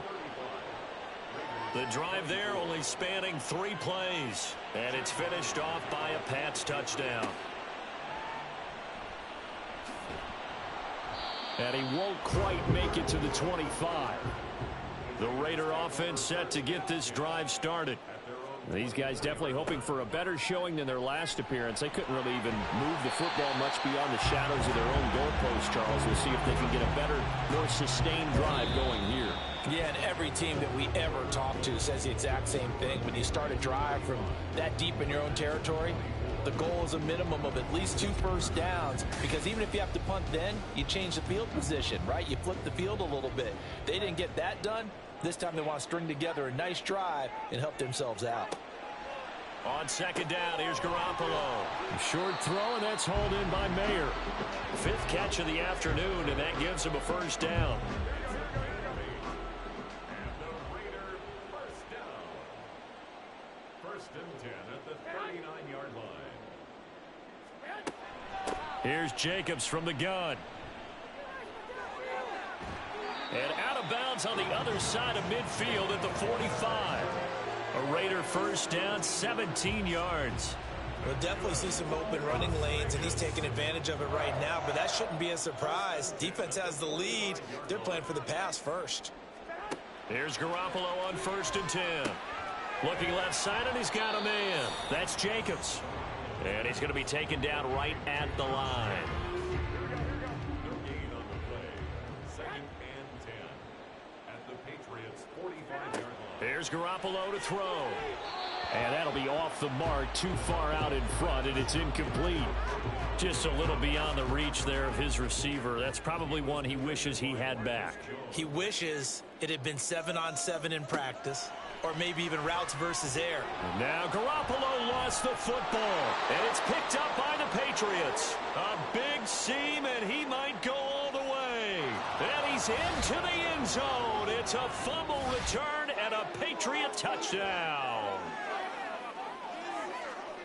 The drive there only spanning 3 plays. And it's finished off by a Pats touchdown. And he won't quite make it to the 25. The Raider offense set to get this drive started. These guys definitely hoping for a better showing than their last appearance. They couldn't really even move the football much beyond the shadows of their own goalposts, Charles. We'll see if they can get a better, more sustained drive going here. Yeah, and every team that we ever talk to says the exact same thing. When you start a drive from that deep in your own territory, the goal is a minimum of at least 2 first downs, because even if you have to punt then, you change the field position, right? You flip the field a little bit. They didn't get that done. This time they want to string together a nice drive and help themselves out. On 2nd down, here's Garoppolo. Short throw, and that's hauled in by Mayer. 5th catch of the afternoon, and that gives him a 1st down. Here's Jacobs from the gun. And out of bounds on the other side of midfield at the 45. A Raider 1st down, 17 yards. We'll definitely see some open running lanes, and he's taking advantage of it right now, but that shouldn't be a surprise. Defense has the lead. They're playing for the pass first. Here's Garoppolo on 1st and 10. Looking left side, and he's got a man. That's Jacobs. And he's going to be taken down right at the line. Here's Garoppolo to throw. And that'll be off the mark, too far out in front, and it's incomplete. Just a little beyond the reach there of his receiver. That's probably one he wishes he had back. He wishes it had been 7-on-7 in practice, or maybe even routes versus air. And now Garoppolo lost the football, and it's picked up by the Patriots. A big seam, and he might go all the way. And he's into the end zone. It's a fumble return and a Patriot touchdown.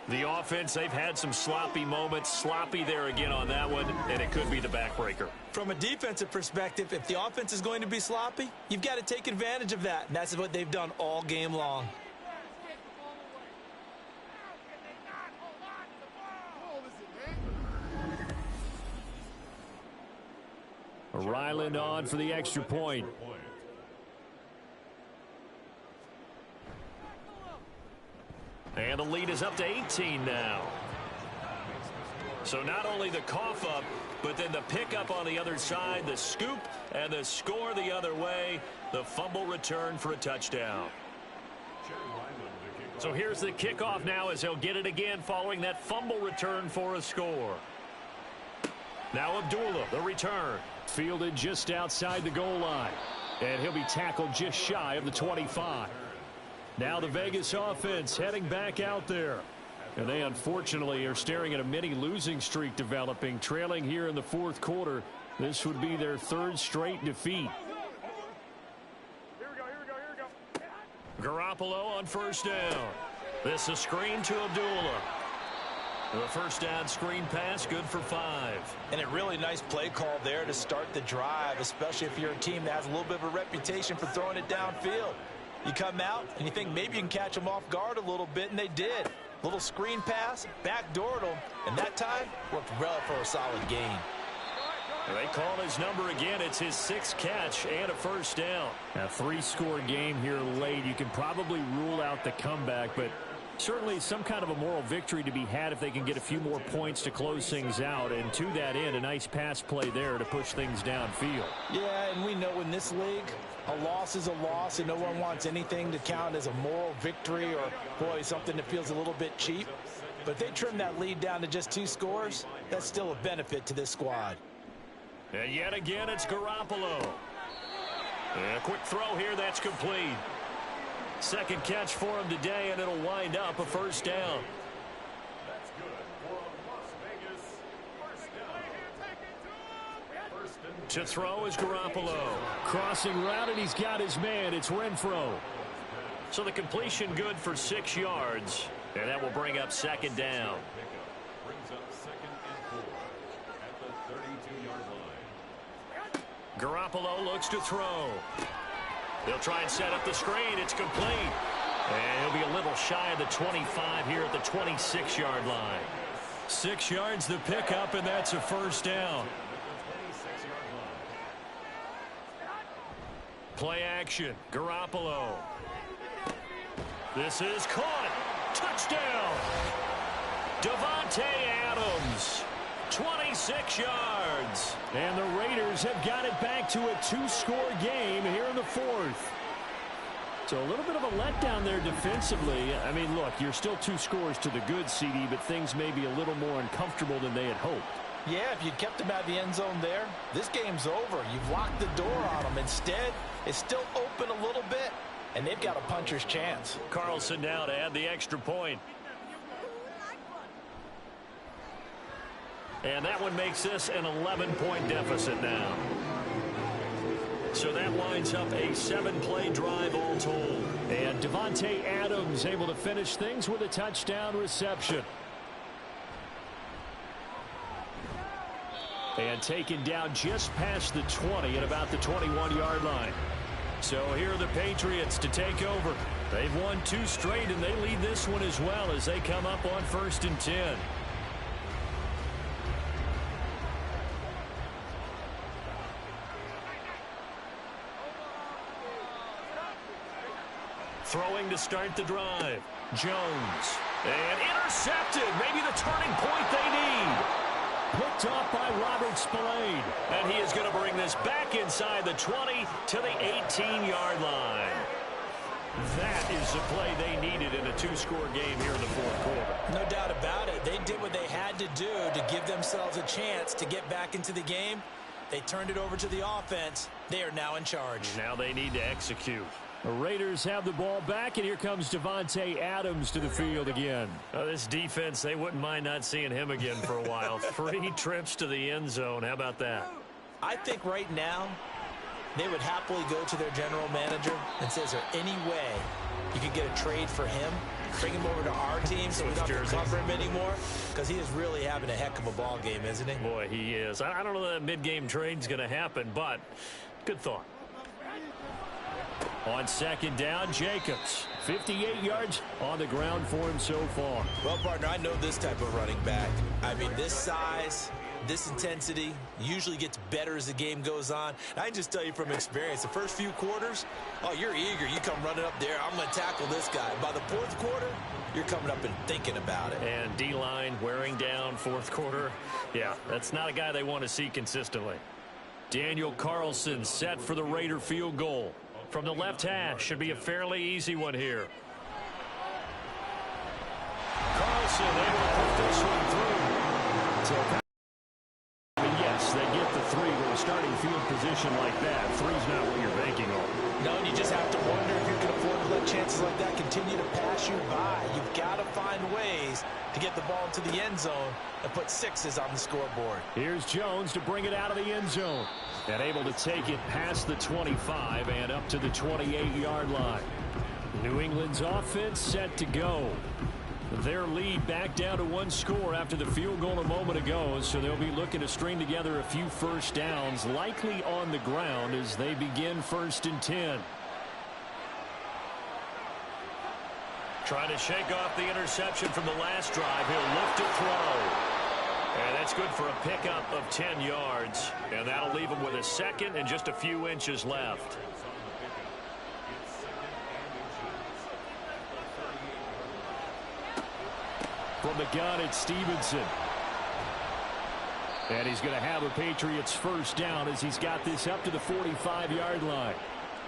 The offense, they've had some sloppy moments. Sloppy there again on that one, and it could be the backbreaker. From a defensive perspective, if the offense is going to be sloppy, you've got to take advantage of that. And that's what they've done all game long. Ryland on for the extra point. And the lead is up to 18 now. So not only the cough up, but then the pickup on the other side, the scoop, and the score the other way. The fumble return for a touchdown. So here's the kickoff now as he'll get it again following that fumble return for a score. Now Abdullah, the return. Fielded just outside the goal line. And he'll be tackled just shy of the 25. Now the Vegas offense heading back out there. And they unfortunately are staring at a mini losing streak developing, trailing here in the fourth quarter. This would be their third straight defeat. Garoppolo on first down. This is a screen to Abdullah. The first down screen pass, good for 5. And a really nice play call there to start the drive, especially if you're a team that has a little bit of a reputation for throwing it downfield. You come out and you think maybe you can catch them off guard a little bit, and they did. Little screen pass, backdoored them, and that time worked well for a solid gain. They call his number again. It's his 6th catch and a first down. A 3-score game here late. You can probably rule out the comeback, but certainly some kind of a moral victory to be had if they can get a few more points to close things out. And to that end, a nice pass play there to push things downfield. Yeah, and we know in this league, a loss is a loss, and no one wants anything to count as a moral victory or, boy, something that feels a little bit cheap. But if they trim that lead down to just 2 scores, that's still a benefit to this squad. And yet again, it's Garoppolo. And a quick throw here, that's complete. Second catch for him today, and it'll wind up a first down. That's good for Las Vegas. First down. To throw is Garoppolo. Crossing route, and he's got his man. It's Renfro. So the completion good for 6 yards, and that will bring up second down. Brings up 2nd and 4 at the 32-yard line. Garoppolo looks to throw. They'll try and set up the screen. It's complete. And he'll be a little shy of the 25 here at the 26-yard line. 6 yards the pickup, and that's a first down. Play action. Garoppolo. This is caught. Touchdown. Davante Adams. 26 yards. And the Raiders have got it back to a 2-score game here in the 4th. So a little bit of a letdown there defensively. I mean, look, you're still 2 scores to the good, CD, but things may be a little more uncomfortable than they had hoped. Yeah, if you kept them out of the end zone there, this game's over. You've locked the door on them. Instead, it's still open a little bit, and they've got a puncher's chance. Carlson now to add the extra point. And that one makes this an 11-point deficit now. So that lines up a 7-play drive all told. And Davante Adams able to finish things with a touchdown reception. And taken down just past the 20 at about the 21-yard line. So here are the Patriots to take over. They've won 2 straight, and they lead this one as well as they come up on 1st and 10. Throwing to start the drive. Jones. And intercepted. Maybe the turning point they need. Picked off by Robert Spillane. And he is going to bring this back inside the 20 to the 18-yard line. That is the play they needed in a two-score game here in the fourth quarter. No doubt about it. They did what they had to do to give themselves a chance to get back into the game. They turned it over to the offense. They are now in charge. Now they need to execute. The Raiders have the ball back, and here comes Davante Adams to the field again. This defense, they wouldn't mind not seeing him again for a while. 3 trips to the end zone. How about that? I think right now they would happily go to their general manager and say, is there any way you could get a trade for him? Bring him over to our team so we don't have to cover him anymore? Because he is really having a heck of a ball game, isn't he? Boy, he is. I don't know that mid-game trade's going to happen, but good thought. On second down, Jacobs. 58 yards on the ground for him so far. Well, partner, I know this type of running back. I mean, this size, this intensity usually gets better as the game goes on. And I can just tell you from experience, the first few quarters, oh, you're eager. You come running up there, I'm going to tackle this guy. By the fourth quarter, you're coming up and thinking about it. And D-line wearing down fourth quarter. Yeah, that's not a guy they want to see consistently. Daniel Carlson set for the Raider field goal. From the left hash, should be a fairly easy one here. Carlson able to put this one through. So, yes, they get the 3 with a starting field position like that. 3's not what you're banking on. No, and you just have to wonder if you can afford to let chances like that continue to pass you by. You've got to find ways to get the ball into the end zone and put 6s on the scoreboard. Here's Jones to bring it out of the end zone. And able to take it past the 25 and up to the 28-yard line. New England's offense set to go. Their lead back down to 1 score after the field goal a moment ago, so they'll be looking to string together a few first downs, likely on the ground as they begin 1st and 10. Trying to shake off the interception from the last drive. He'll look to throw. And that's good for a pickup of 10 yards. And that'll leave him with a second and just a few inches left. From the gun, it's Stevenson. And he's going to have a Patriots first down as he's got this up to the 45-yard line.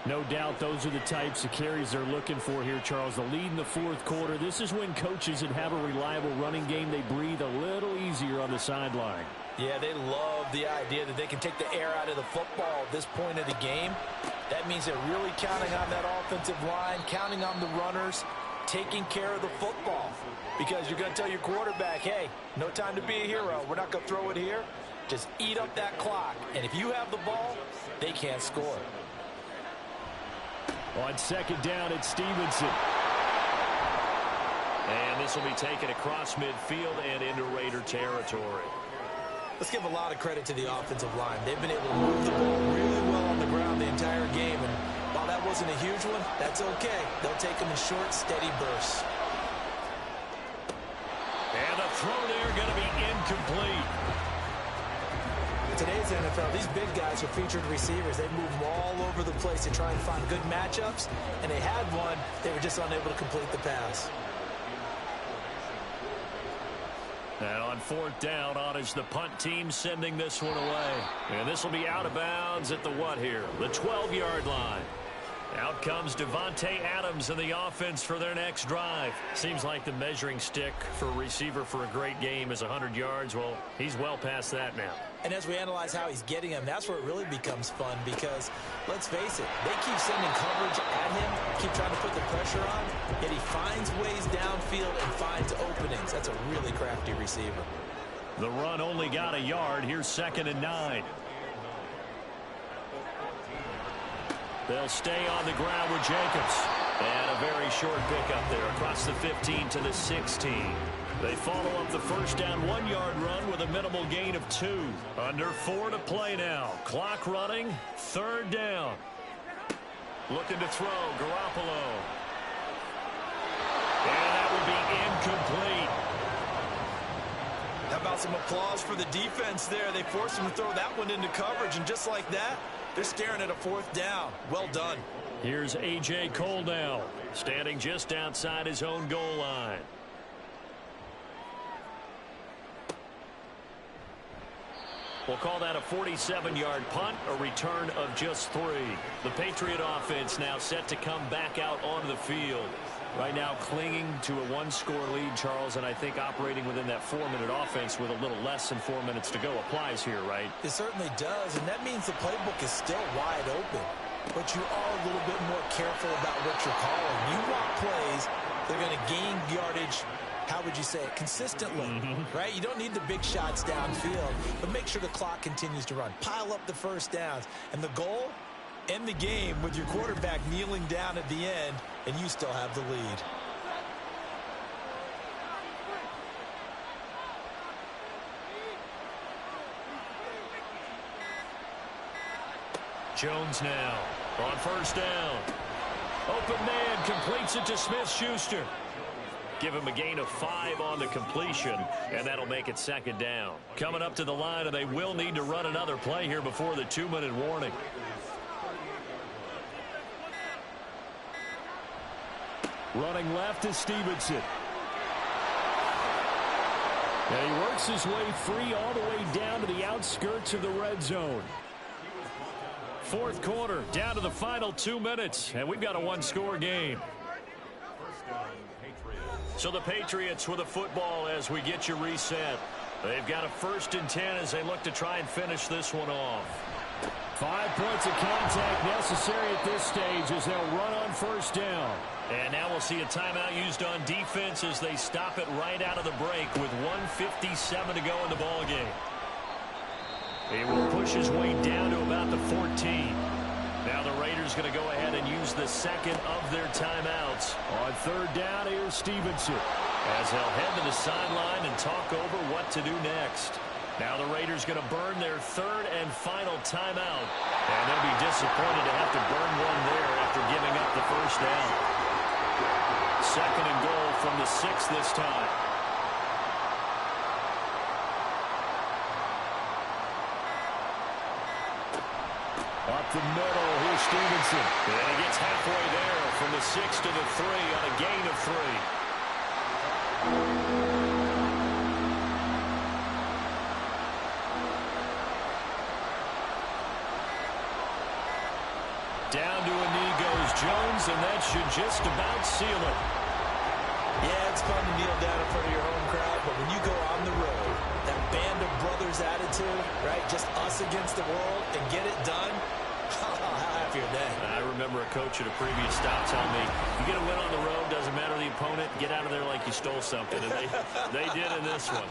No doubt those are the types of carries they're looking for here, Charles. The lead in the fourth quarter. This is when coaches that have a reliable running game, they breathe a little easier on the sideline. Yeah, they love the idea that they can take the air out of the football at this point of the game. That means they're really counting on that offensive line, counting on the runners, taking care of the football. Because you're going to tell your quarterback, hey, no time to be a hero. We're not going to throw it here. Just eat up that clock. And if you have the ball, they can't score. On second down, it's Stevenson. And this will be taken across midfield and into Raider territory. Let's give a lot of credit to the offensive line. They've been able to move the ball really well on the ground the entire game. And while that wasn't a huge one, that's okay. They'll take them in short, steady bursts. And the throw there going to be incomplete. Today's NFL, these big guys are featured receivers. They move them all over the place to try and find good matchups, and they had one. They were just unable to complete the pass. And on 4th down, on is the punt team sending this one away. And this will be out of bounds at the what here? The 12-yard line. Out comes Davante Adams and the offense for their next drive. Seems like the measuring stick for a receiver for a great game is 100 yards. Well, he's well past that now. And as we analyze how he's getting him, that's where it really becomes fun because, let's face it, they keep sending coverage at him, keep trying to put the pressure on, yet he finds ways downfield and finds openings. That's a really crafty receiver. The run only got a yard. Here's 2nd and 9. They'll stay on the ground with Jacobs. And a very short pickup there across the 15 to the 16. They follow up the first down 1-yard run with a minimal gain of 2. Under 4 to play now. Clock running. 3rd down. Looking to throw. Garoppolo. And that would be incomplete. How about some applause for the defense there? They forced him to throw that one into coverage, and just like that, they're staring at a 4th down. Well done. Here's A.J. Cole now, standing just outside his own goal line. We'll call that a 47-yard punt, a return of just 3. The Patriot offense now set to come back out onto the field. Right now clinging to a 1-score lead, Charles, and I think operating within that 4-minute offense with a little less than 4 minutes to go applies here, right? It certainly does, and that means the playbook is still wide open. But you are a little bit more careful about what you're calling. You want plays, they're going to gain yardage, how would you say it, consistently, right? You don't need the big shots downfield, but make sure the clock continues to run. Pile up the first downs, and the goal, end the game with your quarterback kneeling down at the end, and you still have the lead. Jones now on first down. Open man completes it to Smith-Schuster. Give him a gain of 5 on the completion, and that'll make it second down. Coming up to the line, and they will need to run another play here before the 2-minute warning. Running left is Stevenson. And he works his way free all the way down to the outskirts of the red zone. Fourth quarter, down to the final 2 minutes, and we've got a 1-score game. So the Patriots with the football as we get you reset. They've got a 1st and 10 as they look to try and finish this one off. 5 points of contact necessary at this stage as they'll run on first down. And now we'll see a timeout used on defense as they stop it right out of the break with 1:57 to go in the ball game. He will push his way down to about the 14. Now the Raiders going to go ahead and use the second of their timeouts. On third down, here's Stevenson. As they'll head to the sideline and talk over what to do next. Now the Raiders going to burn their 3rd and final timeout. And they'll be disappointed to have to burn one there after giving up the first down. 2nd and goal from the 6 this time. Up the middle, here's Stevenson. And he gets halfway there from the 6 to the 3 on a gain of 3. Down to a knee goes Jones, and that should just about seal it. Yeah, it's fun to kneel down in front of your home crowd, but when you go on the road, that band of brothers attitude, right, just us against the world, and get it done, how happy are they? I remember a coach at a previous stop telling me, you get a win on the road, doesn't matter the opponent, get out of there like you stole something, and they did in this one.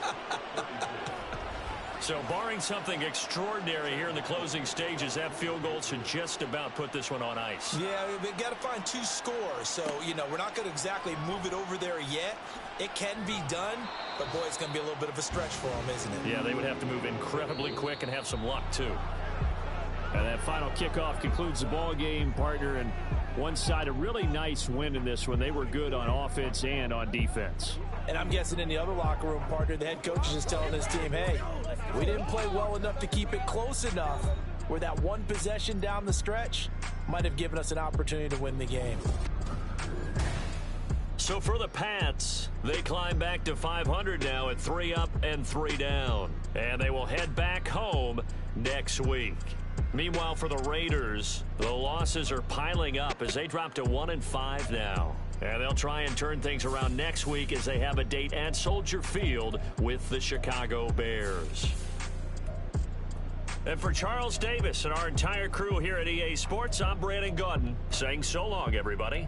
So barring something extraordinary here in the closing stages, that field goal should just about put this one on ice. Yeah, we've got to find 2 scores. So, you know, we're not going to exactly move it over there yet. It can be done, but, boy, it's going to be a little bit of a stretch for them, isn't it? Yeah, they would have to move incredibly quick and have some luck, too. And that final kickoff concludes the ball game, partner. And one side, a really nice win in this one. They were good on offense and on defense. And I'm guessing in the other locker room, partner, the head coach is just telling his team, hey, we didn't play well enough to keep it close enough where that one possession down the stretch might have given us an opportunity to win the game. So for the Pats, they climb back to 500 now at 3 up and 3 down. And they will head back home next week. Meanwhile, for the Raiders, the losses are piling up as they drop to 1-5 now. And they'll try and turn things around next week as they have a date at Soldier Field with the Chicago Bears. And for Charles Davis and our entire crew here at EA Sports, I'm Brandon Gaudin saying so long, everybody.